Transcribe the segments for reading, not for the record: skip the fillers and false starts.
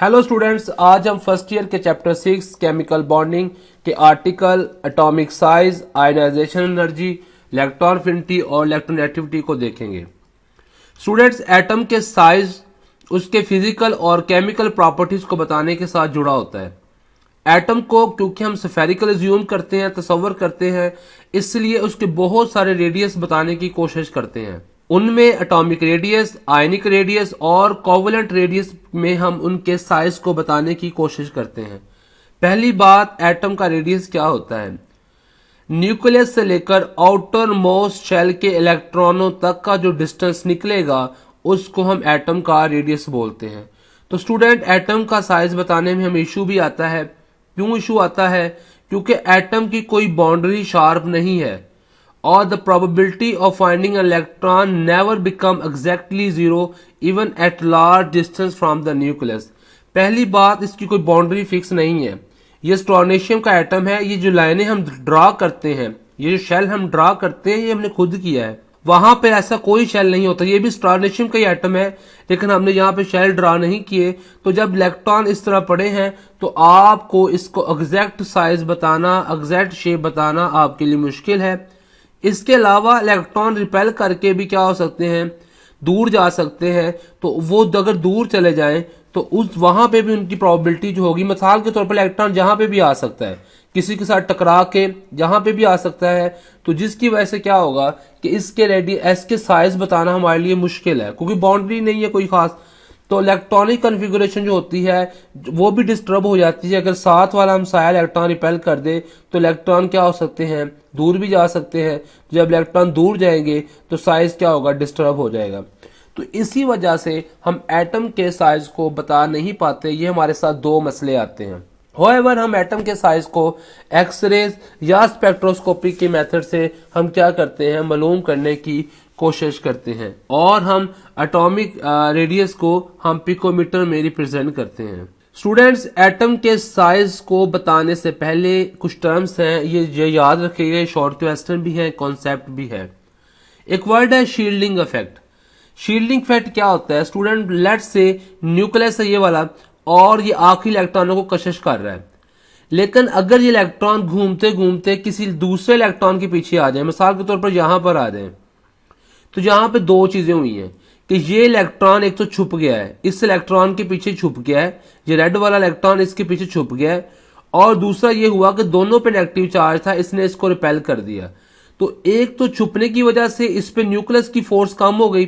Hello students, आज हम first year के चैप्टर 6 केमिकल बॉन्डिंग के article, atomic size, ionisation energy, electron affinity और इलेक्ट्रोनेगेटिविटी को देखेंगे। स्टूडेंट्स, एटम के साइज उसके फिजिकल और केमिकल प्रॉपर्टीज को बताने के साथ जुड़ा होता है। एटम को क्योंकि हम स्फेरिकल ज्यूम करते हैं, तस्वर करते हैं, इसलिए उसके बहुत सारे रेडियस बताने की कोशिश करते हैं। उनमें एटॉमिक रेडियस, आयनिक रेडियस और कोवलेंट रेडियस में हम उनके साइज को बताने की कोशिश करते हैं। पहली बात, एटम का रेडियस क्या होता है। न्यूक्लियस से लेकर आउटर मोस्ट शेल के इलेक्ट्रॉनों तक का जो डिस्टेंस निकलेगा उसको हम एटम का रेडियस बोलते हैं। तो स्टूडेंट, एटम का साइज बताने में हमें इशू भी आता है। क्यों इशू आता है? क्योंकि एटम की कोई बाउंड्री शार्प नहीं है और the probability of finding an electron never become exactly zero even at large distance from the nucleus। पहली बात, इसकी कोई बाउंड्री फिक्स नहीं है। ये स्ट्रोनेशियम का एटम है। ये जो लाइनें हम ड्रा करते हैं, ये जो शेल हम ड्रा करते हैं, ये हमने खुद किया है। वहां पे ऐसा कोई शेल नहीं होता। ये भी स्ट्रोनेशियम का ही एटम है, लेकिन हमने यहाँ पे शेल ड्रा नहीं किए। तो जब इलेक्ट्रॉन इस तरह पड़े हैं तो आपको इसको एग्जैक्ट साइज बताना, एग्जैक्ट शेप बताना आपके लिए मुश्किल है। इसके अलावा इलेक्ट्रॉन रिपेल करके भी क्या हो सकते हैं, दूर जा सकते हैं। तो वो अगर दूर चले जाएं तो उस वहां पे भी उनकी प्रोबेबिलिटी जो होगी, मिसाल के तौर पर इलेक्ट्रॉन जहां पे भी आ सकता है, किसी के साथ टकरा के जहां पे भी आ सकता है। तो जिसकी वजह से क्या होगा कि इसके रेडियस के साइज बताना हमारे लिए मुश्किल है, क्योंकि बाउंड्री नहीं है कोई खास। तो इलेक्ट्रॉनिक कन्फिगुरेशन जो होती है वो भी डिस्टर्ब हो जाती है। अगर साथ वाला हम साया इलेक्ट्रॉन रिपेल कर दे तो इलेक्ट्रॉन क्या हो सकते हैं, दूर भी जा सकते हैं। जब इलेक्ट्रॉन दूर जाएंगे तो साइज क्या होगा, डिस्टर्ब हो जाएगा। तो इसी वजह से हम एटम के साइज को बता नहीं पाते। ये हमारे साथ दो मसले आते हैं। होएवर, हम एटम के साइज को एक्सरेज या स्पेक्ट्रोस्कोपी के मेथड से हम क्या करते हैं, मालूम करने की कोशिश करते हैं। और हम एटॉमिक रेडियस को हम पिकोमीटर में रिप्रेजेंट करते हैं। स्टूडेंट्स, एटम के साइज को बताने से पहले कुछ टर्म्स हैं, ये याद रखिएगा। शॉर्ट क्वेश्चन भी है, कॉन्सेप्ट भी है। एक वर्ड है शील्डिंग इफेक्ट। शील्डिंग इफेक्ट क्या होता है स्टूडेंट? लेट्स से न्यूक्लियस है ये वाला, और ये आखिरी इलेक्ट्रॉनों को कशिश कर रहा है। लेकिन अगर ये इलेक्ट्रॉन घूमते घूमते किसी दूसरे इलेक्ट्रॉन के पीछे आ जाए, मिसाल के तौर पर यहां पर आ जाए, तो यहां पे दो चीजें हुई हैं कि ये इलेक्ट्रॉन एक तो छुप गया है, इस इलेक्ट्रॉन के पीछे छुप गया है, ये रेड वाला इलेक्ट्रॉन इसके पीछे छुप गया है। और दूसरा ये हुआ कि दोनों पे नेगेटिव चार्ज था, इसने इसको रिपेल कर दिया। तो एक तो छुपने की वजह से इस पे न्यूक्लियस की फोर्स कम हो गई,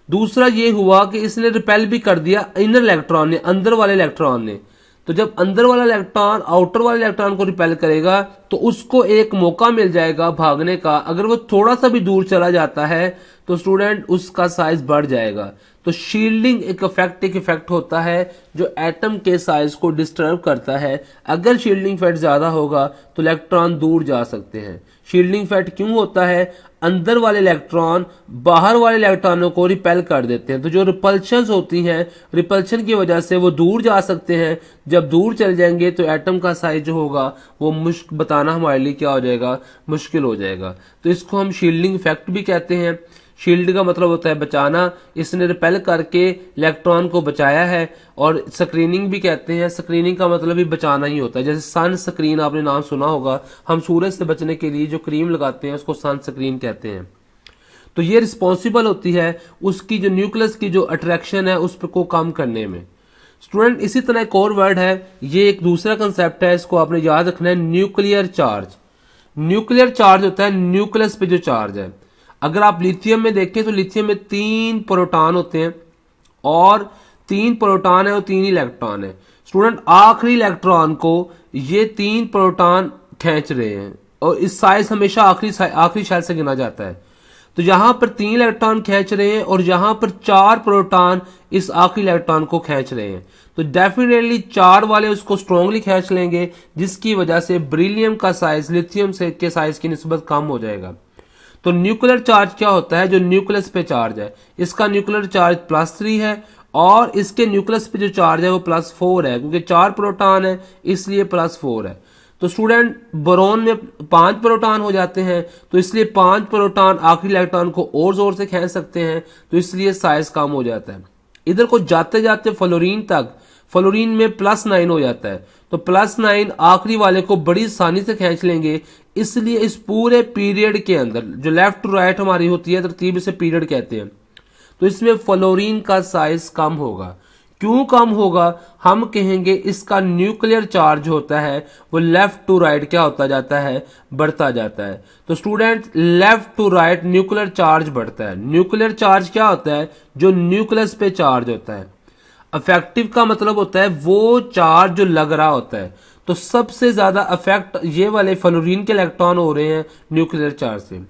दूसरा ये हुआ कि इसने रिपेल भी कर दिया इनर इलेक्ट्रॉन ने, अंदर वाले इलेक्ट्रॉन ने। तो जब अंदर वाला इलेक्ट्रॉन आउटर वाले इलेक्ट्रॉन को रिपेल करेगा तो उसको एक मौका मिल जाएगा भागने का। अगर वो थोड़ा सा भी दूर चला जाता है तो स्टूडेंट उसका साइज बढ़ जाएगा। तो शील्डिंग एक इफेक्ट होता है जो एटम के साइज को डिस्टर्ब करता है। अगर शील्डिंग इफेक्ट ज्यादा होगा तो इलेक्ट्रॉन दूर जा सकते हैं। शील्डिंग इफेक्ट क्यों होता है? अंदर वाले इलेक्ट्रॉन बाहर वाले इलेक्ट्रॉनों को रिपेल कर देते हैं। तो जो रिपल्शन होती हैं, रिपल्शन की वजह से वो दूर जा सकते हैं। जब दूर चल जाएंगे तो एटम का साइज जो होगा वो बताना हमारे लिए क्या हो जाएगा, मुश्किल हो जाएगा। तो इसको हम शील्डिंग इफेक्ट भी कहते हैं। शील्ड का मतलब होता है बचाना। इसने रिपेल करके इलेक्ट्रॉन को बचाया है। और स्क्रीनिंग भी कहते हैं। स्क्रीनिंग का मतलब भी बचाना ही होता है। जैसे सन स्क्रीन आपने नाम सुना होगा, हम सूरज से बचने के लिए जो क्रीम लगाते हैं उसको सन स्क्रीन कहते हैं। तो ये रिस्पॉन्सिबल होती है उसकी जो न्यूक्लियस की जो अट्रैक्शन है उस पर को कम करने में। स्टूडेंट, इसी तरह एक और वर्ड है, ये एक दूसरा कंसेप्ट है, इसको आपने याद रखना है, न्यूक्लियर चार्ज। न्यूक्लियर चार्ज होता है न्यूक्लियस पे जो चार्ज है। अगर आप लिथियम में देखें तो लिथियम में 3 प्रोटॉन होते हैं, और 3 प्रोटॉन है और 3 इलेक्ट्रॉन है। स्टूडेंट, आखिरी इलेक्ट्रॉन को ये 3 प्रोटॉन खींच रहे हैं, और इस साइज हमेशा आखिरी शेल से गिना जाता है। तो यहां पर 3 इलेक्ट्रॉन खींच रहे हैं और यहां पर 4 प्रोटॉन इस आखिरी इलेक्ट्रॉन को खींच रहे हैं। तो डेफिनेटली 4 वाले उसको स्ट्रांगली खींच लेंगे, जिसकी वजह से बेरिलियम का साइज लिथियम से के साइज की निस्बत कम हो जाएगा। तो न्यूक्लियर चार्ज क्या होता है? जो न्यूक्लियस पे चार्ज है, इसका न्यूक्लियर चार्ज +3 है, और इसके न्यूक्लियस पे जो चार्ज है वो +4 है, क्योंकि 4 प्रोटॉन है इसलिए +4 है। तो स्टूडेंट, बोरोन में 5 प्रोटॉन हो जाते हैं, तो इसलिए 5 प्रोटॉन आखिरी इलेक्ट्रॉन को और जोर से खींच सकते हैं, तो इसलिए साइज कम हो जाता है। इधर को जाते जाते फ्लोरीन तक, फ्लोरीन में +9 हो जाता है, तो +9 आखिरी वाले को बड़ी आसानी से खींच लेंगे। इसलिए इस पूरे पीरियड के अंदर जो लेफ्ट टू राइट हमारी होती है तरतीब, इसे पीरियड कहते हैं, तो इसमें फ्लोरीन का साइज कम होगा। क्यों कम होगा? हम कहेंगे इसका न्यूक्लियर चार्ज होता है वो लेफ्ट टू राइट क्या होता जाता है, बढ़ता जाता है। तो student, left to right nuclear charge बढ़ता है। न्यूक्लियर चार्ज क्या होता है? जो न्यूक्लियस पे चार्ज होता है। अफेक्टिव का मतलब होता है वो चार्ज जो लग रहा होता है। तो सबसे ज्यादा अफेक्ट ये वाले फ्लोरीन के इलेक्ट्रॉन हो रहे हैं न्यूक्लियर चार्ज से।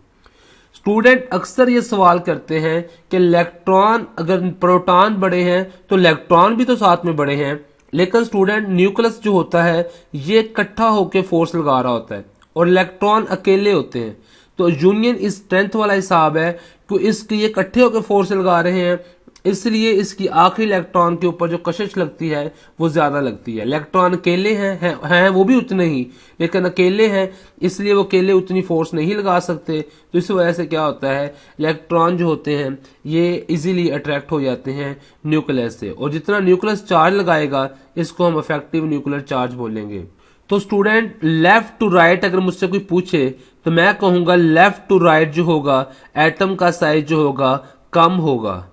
स्टूडेंट अक्सर ये सवाल करते हैं कि इलेक्ट्रॉन, अगर प्रोटॉन बड़े हैं तो इलेक्ट्रॉन भी तो साथ में बड़े हैं, लेकिन स्टूडेंट न्यूक्लियस जो होता है ये इकट्ठा होकर फोर्स लगा रहा होता है और इलेक्ट्रॉन अकेले होते हैं। तो यूनियन इस स्ट्रेंथ वाला हिसाब है कि इसके ये इकट्ठे होकर फोर्स लगा रहे हैं, इसलिए इसकी आखिरी इलेक्ट्रॉन के ऊपर जो कशिश लगती है वो ज्यादा लगती है। इलेक्ट्रॉन अकेले हैं वो भी उतने ही, लेकिन अकेले हैं इसलिए वो अकेले उतनी फोर्स नहीं लगा सकते। तो इस वजह से क्या होता है, इलेक्ट्रॉन जो होते हैं ये इजीली अट्रैक्ट हो जाते हैं न्यूक्लियस से, और जितना न्यूक्लियस चार्ज लगाएगा इसको हम इफेक्टिव न्यूक्लियर चार्ज बोलेंगे। तो स्टूडेंट, लेफ्ट टू राइट अगर मुझसे कोई पूछे तो मैं कहूंगा लेफ्ट टू राइट जो होगा एटम का साइज जो होगा कम होगा।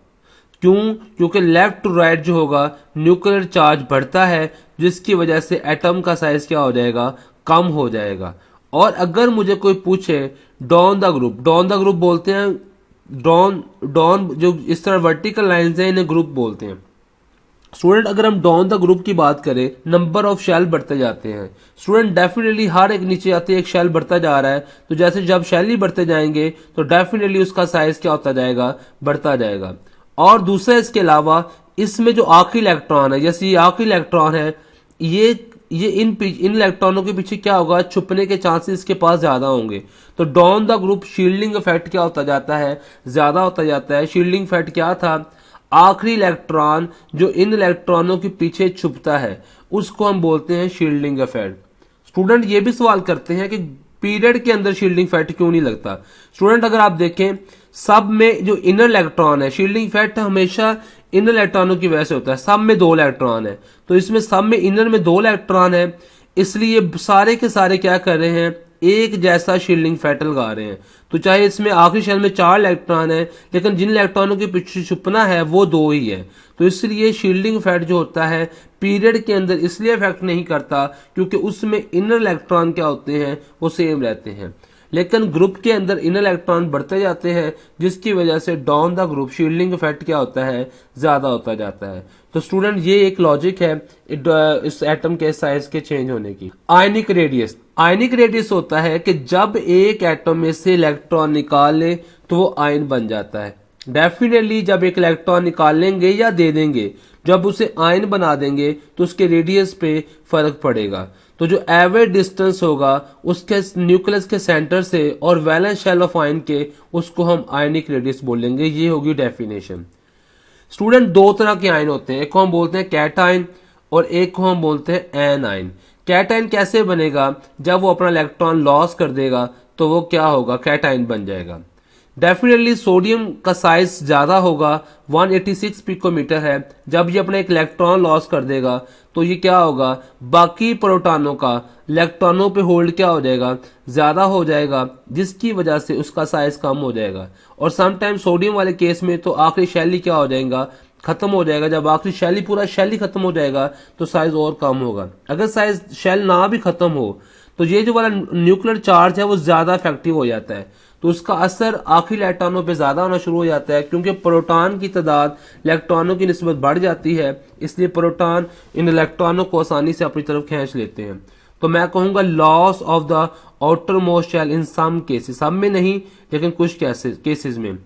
क्यों? क्योंकि लेफ्ट टू राइट जो होगा न्यूक्लियर चार्ज बढ़ता है, जिसकी वजह से एटम का साइज क्या हो जाएगा, कम हो जाएगा। और अगर मुझे कोई पूछे down the group, down the group बोलते हैं, डाउन जो इस तरह वर्टिकल लाइंस हैं इन्हें ग्रुप बोलते हैं। स्टूडेंट, अगर हम डाउन द ग्रुप की बात करें, नंबर ऑफ शेल बढ़ते जाते हैं। स्टूडेंट, डेफिनेटली हर एक नीचे आते एक शेल बढ़ता जा रहा है, तो जैसे जब शेल ही बढ़ते जाएंगे तो डेफिनेटली उसका साइज क्या होता जाएगा, बढ़ता जाएगा। और दूसरा इसके अलावा इसमें जो आखिरी इलेक्ट्रॉन है, जैसे ये आखिरी इलेक्ट्रॉन है, ये इन इलेक्ट्रॉनों के पीछे क्या होगा, छुपने के चांसेस इसके पास ज्यादा होंगे। तो down the group shielding effect क्या होता जाता है, ज्यादा होता जाता है। शील्डिंग इफेक्ट क्या था, आखिरी इलेक्ट्रॉन जो इन इलेक्ट्रॉनों के पीछे छुपता है उसको हम बोलते हैं शील्डिंग इफेक्ट। स्टूडेंट, ये भी सवाल करते हैं कि पीरियड के अंदर शील्डिंग इफेक्ट क्यों नहीं लगता। स्टूडेंट, अगर आप देखें सब में जो इनर इलेक्ट्रॉन है, शील्डिंग इफेक्ट हमेशा इनर इलेक्ट्रॉनों की वजह से होता है। सब में 2 इलेक्ट्रॉन है, तो इसमें सब में इनर में 2 इलेक्ट्रॉन है, इसलिए सारे के सारे क्या कर रहे हैं, एक जैसा शील्डिंग इफेक्ट लगा रहे हैं। तो चाहे इसमें आखिरी शेल में 4 इलेक्ट्रॉन है, लेकिन जिन इलेक्ट्रॉनों के पीछे छुपना है वो 2 ही है। तो इसलिए शील्डिंग इफेक्ट जो होता है पीरियड के अंदर इसलिए इफेक्ट नहीं करता क्योंकि उसमें इनर इलेक्ट्रॉन क्या होते हैं, वो सेम रहते हैं। लेकिन ग्रुप के अंदर इनर इलेक्ट्रॉन बढ़ते जाते हैं, जिसकी वजह से down the group shielding effect क्या होता है, ज्यादा होता जाता है। तो स्टूडेंट, ये एक लॉजिक है इस एटम के साइज के चेंज होने की। आयनिक रेडियस, आयनिक रेडियस होता है कि जब एक एटम में से इलेक्ट्रॉन निकाल ले तो वो आयन बन जाता है। डेफिनेटली जब एक इलेक्ट्रॉन निकालेंगे या दे देंगे, जब उसे आयन बना देंगे तो उसके रेडियस पे फर्क पड़ेगा। तो जो एवरेज डिस्टेंस होगा उसके न्यूक्लियस के सेंटर से और वैलेंस शेल ऑफ आयन के, उसको हम आयनिक रेडियस बोलेंगे। ये होगी डेफिनेशन। स्टूडेंट, 2 तरह के आयन होते हैं, एक को हम बोलते हैं कैटायन और एक को हम बोलते हैं एनायन। कैटायन कैसे बनेगा, जब वो अपना इलेक्ट्रॉन लॉस कर देगा तो वो क्या होगा, कैटायन बन जाएगा। डेफिनेटली सोडियम का साइज ज्यादा होगा, 186 पिकोमीटर है। जब ये अपना एक इलेक्ट्रॉन लॉस कर देगा तो ये क्या होगा, बाकी प्रोटॉनों का इलेक्ट्रॉनों पे होल्ड क्या हो जाएगा, ज्यादा हो जाएगा, जिसकी वजह से उसका साइज कम हो जाएगा। और समटाइम सोडियम वाले केस में तो आखिरी शेल ही क्या हो जाएगा, खत्म हो जाएगा। जब आखिरी शेल ही पूरा शेल ही खत्म हो जाएगा तो साइज और कम होगा। अगर साइज शेल ना भी खत्म हो तो ये जो वाला न्यूक्लियर चार्ज है वो ज्यादा इफेक्टिव हो जाता है, तो उसका असर आखिरी इलेक्ट्रॉनों पे ज्यादा होना शुरू हो जाता है, क्योंकि प्रोटॉन की तादाद इलेक्ट्रॉनों की निस्बत बढ़ जाती है, इसलिए प्रोटॉन इन इलेक्ट्रॉनों को आसानी से अपनी तरफ खींच लेते हैं। तो मैं कहूंगा loss of the outermost shell in some cases, सब में नहीं लेकिन कुछ केसेस में।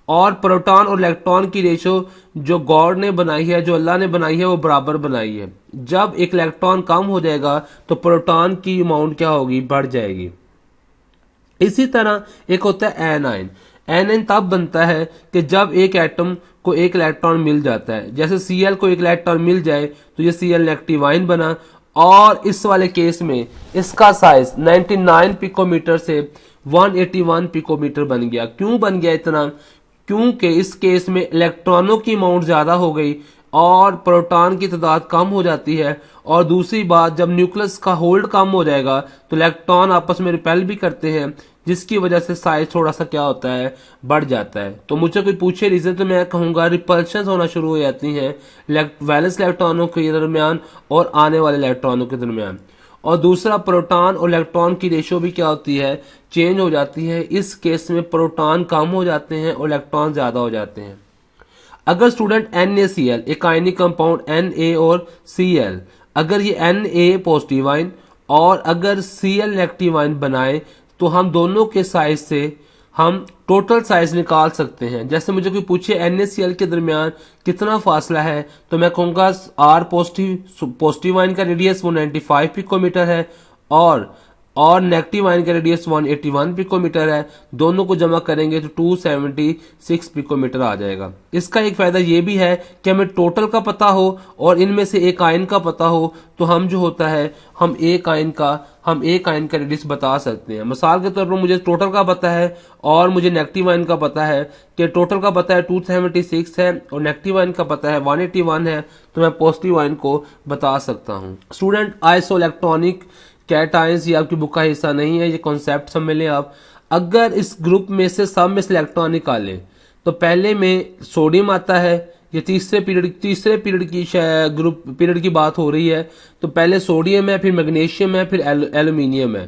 और प्रोटॉन और इलेक्ट्रॉन की रेशो जो गॉड ने बनाई है, जो अल्लाह ने बनाई है, वो बराबर बनाई है। जब एक इलेक्ट्रॉन कम हो जाएगा तो प्रोटॉन की अमाउंट क्या होगी, बढ़ जाएगी। इसी तरह एक होता है एनायन। एनायन तब बनता है कि जब एक एटम को एक इलेक्ट्रॉन मिल जाता है, जैसे Cl को एक इलेक्ट्रॉन मिल जाए तो ये Cl नेगेटिव आयन बना, और इस वाले केस में इसका साइज 99 पिकोमीटर से 181 पिकोमीटर बन गया। क्यों बन गया इतना, क्योंकि इस केस में इलेक्ट्रॉनों की अमाउंट ज्यादा हो गई और प्रोटॉन की तादाद कम हो जाती है। और दूसरी बात, जब न्यूक्लियस का होल्ड कम हो जाएगा तो इलेक्ट्रॉन आपस में रिपेल भी करते हैं, जिसकी वजह से साइज थोड़ा सा क्या होता है, बढ़ जाता है। तो मुझे कोई पूछे रीजन तो मैं कहूंगा रिपल्शन होना शुरू हो जाती है वैलेंस इलेक्ट्रॉनों के दरमियान और आने वाले इलेक्ट्रॉनों के दरमियान। और दूसरा, प्रोटॉन और इलेक्ट्रॉन की रेशियो भी क्या होती है, चेंज हो जाती है। इस केस में प्रोटॉन कम हो जाते हैं और इलेक्ट्रॉन ज्यादा हो जाते हैं। अगर स्टूडेंट NaCl एक आयनिक कंपाउंड Na और Cl, अगर ये Na पॉजिटिव आयन और अगर Cl नेगेटिव आयन बनाए तो हम दोनों के साइज से हम टोटल साइज निकाल सकते हैं। जैसे मुझे कोई पूछे NaCl के दरमियान कितना फासला है तो मैं कहूंगा R पॉजिटिव आयन का रेडियस 195 पिकोमीटर है और नेगेटिव आयन का रेडियस 181 पिकोमीटर है। दोनों को जमा करेंगे तो 276 पिकोमीटर आ जाएगा। इसका एक फायदा ये भी है कि हमें टोटल का पता हो और इनमें से एक आयन का पता हो तो हम जो होता है हम एक आयन का रेडियस बता सकते हैं। मिसाल के तौर पर मुझे टोटल का पता है और मुझे नेगेटिव आयन का पता है कि टोटल का पता है 276 है और नेगेटिव आयन का पता है 181 है, तो मैं पॉजिटिव आयन को बता सकता हूँ। स्टूडेंट, आइसोइलेक्ट्रॉनिक कैटायंस ये आपकी बुक का हिस्सा नहीं है, ये कॉन्सेप्ट समझ लें आप। अगर इस ग्रुप में से सब में से इलेक्ट्रॉन निकालें तो पहले में सोडियम आता है। ये तीसरे पीरियड की बात हो रही है। तो पहले सोडियम है, फिर मैग्नीशियम है, फिर एल्यूमिनियम है।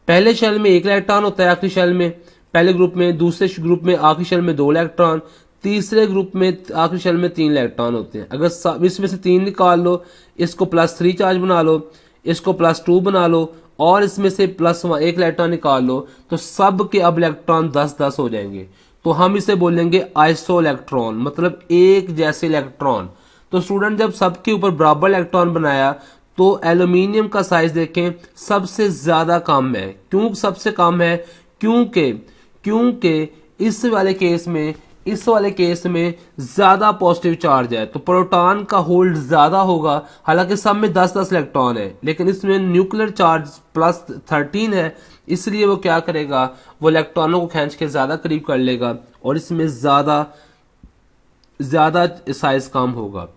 पहले शेल में 1 इलेक्ट्रॉन होता है, आखिरी शेल में पहले ग्रुप में, दूसरे ग्रुप में आखिरी शेल में 2 इलेक्ट्रॉन, तीसरे ग्रुप में आखिरी शेल में 3 इलेक्ट्रॉन होते हैं। अगर इसमें से 3 निकाल लो, इसको +3 चार्ज बना लो, इसको +2 बना लो और इसमें से +1 इलेक्ट्रॉन निकाल लो, तो सब के अब इलेक्ट्रॉन 10-10 हो जाएंगे। तो हम इसे बोलेंगे आइसो इलेक्ट्रॉन, मतलब एक जैसे इलेक्ट्रॉन। तो स्टूडेंट, जब सबके ऊपर बराबर इलेक्ट्रॉन बनाया तो एल्यूमिनियम का साइज देखें सबसे ज्यादा कम है। क्यों सबसे कम है? क्योंकि इस वाले केस में ज्यादा पॉजिटिव चार्ज है, तो प्रोटॉन का होल्ड ज्यादा होगा। हालांकि सब में 10-10 इलेक्ट्रॉन है, लेकिन इसमें न्यूक्लियर चार्ज +13 है, इसलिए वो क्या करेगा, वो इलेक्ट्रॉनों को खींच के ज्यादा करीब कर लेगा और इसमें ज्यादा साइज कम होगा।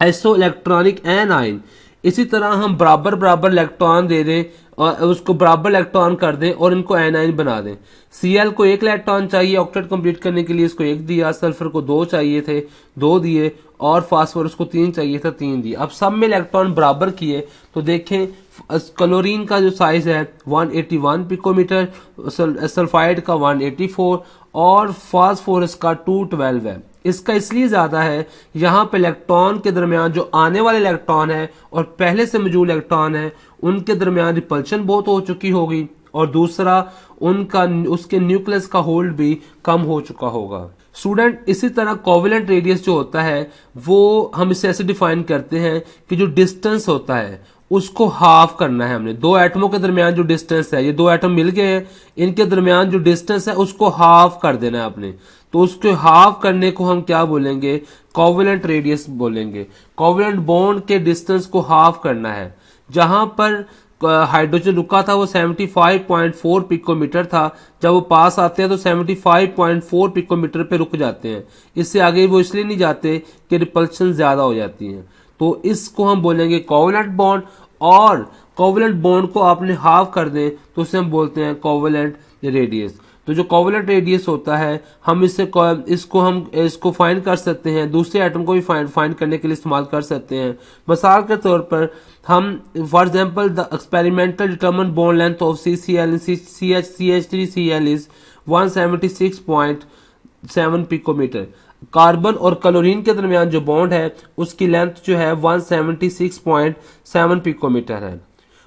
आइसो इलेक्ट्रॉनिक एनाइन, इसी तरह हम बराबर इलेक्ट्रॉन दे दें और उसको बराबर इलेक्ट्रॉन कर दें और इनको एनाइन बना दें। Cl को 1 इलेक्ट्रॉन चाहिए ऑक्टेट कंप्लीट करने के लिए, इसको 1 दिया। सल्फर को 2 चाहिए थे, 2 दिए। और फास्फोरस को 3 चाहिए था, 3 दिए। अब सब में इलेक्ट्रॉन बराबर किए तो देखें क्लोरीन का जो साइज है 181 पिकोमीटर, सल्फाइड का 184 और फास्फोरस का 212 है। इसका इसलिए ज्यादा है, यहाँ पे इलेक्ट्रॉन के दरमियान जो आने वाले इलेक्ट्रॉन है और पहले से मौजूद इलेक्ट्रॉन है उनके दरमियान रिपल्शन बहुत हो चुकी होगी और दूसरा उसके न्यूक्लियस का होल्ड भी कम हो चुका होगा। स्टूडेंट, इसी तरह कोवेलेंट रेडियस जो होता है वो हम इसे ऐसे डिफाइन करते हैं कि जो डिस्टेंस होता है उसको हाफ करना है हमने। 2 एटमों के दरमियान जो डिस्टेंस है, ये 2 एटम मिल गए हैं, इनके दरमियान जो डिस्टेंस है उसको हाफ कर देना है आपने। तो उसको हाफ करने को हम क्या बोलेंगे, कोवेलेंट रेडियस बोलेंगे। कोवेलेंट बॉन्ड के डिस्टेंस को हाफ करना है। जहां पर हाइड्रोजन रुका था वो 75.4 पिकोमीटर था, जब वो पास आते हैं तो 75.4 पिकोमीटर पे रुक जाते हैं। इससे आगे वो इसलिए नहीं जाते कि रिपल्शन ज्यादा हो जाती है। तो इसको हम बोलेंगे कोवेलेंट बॉन्ड, और कोवेलेंट बॉन्ड को आपने हाफ कर दें तो उसे हम बोलते हैं कोवेलेंट रेडियस। तो जो कोवेलेंट रेडियस होता है हम इसको फाइंड कर सकते हैं, दूसरे एटम को भी फाइंड करने के लिए इस्तेमाल कर सकते हैं। मिसाल के तौर पर हम for example the experimental determinant bond length of CCl CH3Cl is 176.7 picometre. Carbon और क्लोरीन के दरमियान जो बॉन्ड है उसकी लेंथ जो है 176.7 पिकोमीटर है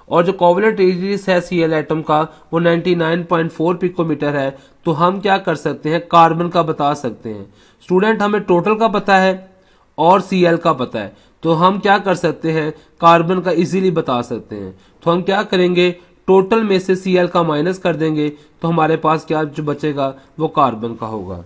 और जो कोवेलेंट रेडियस है Cl एटम का वो 99.4 पिकोमीटर है। तो हम क्या कर सकते हैं, कार्बन का बता सकते हैं। स्टूडेंट, हमें टोटल का पता है और Cl का पता है, तो हम क्या कर सकते हैं, कार्बन का इजीली बता सकते हैं। तो हम क्या करेंगे, टोटल में से Cl का माइनस कर देंगे तो हमारे पास क्या जो बचेगा वो कार्बन का होगा।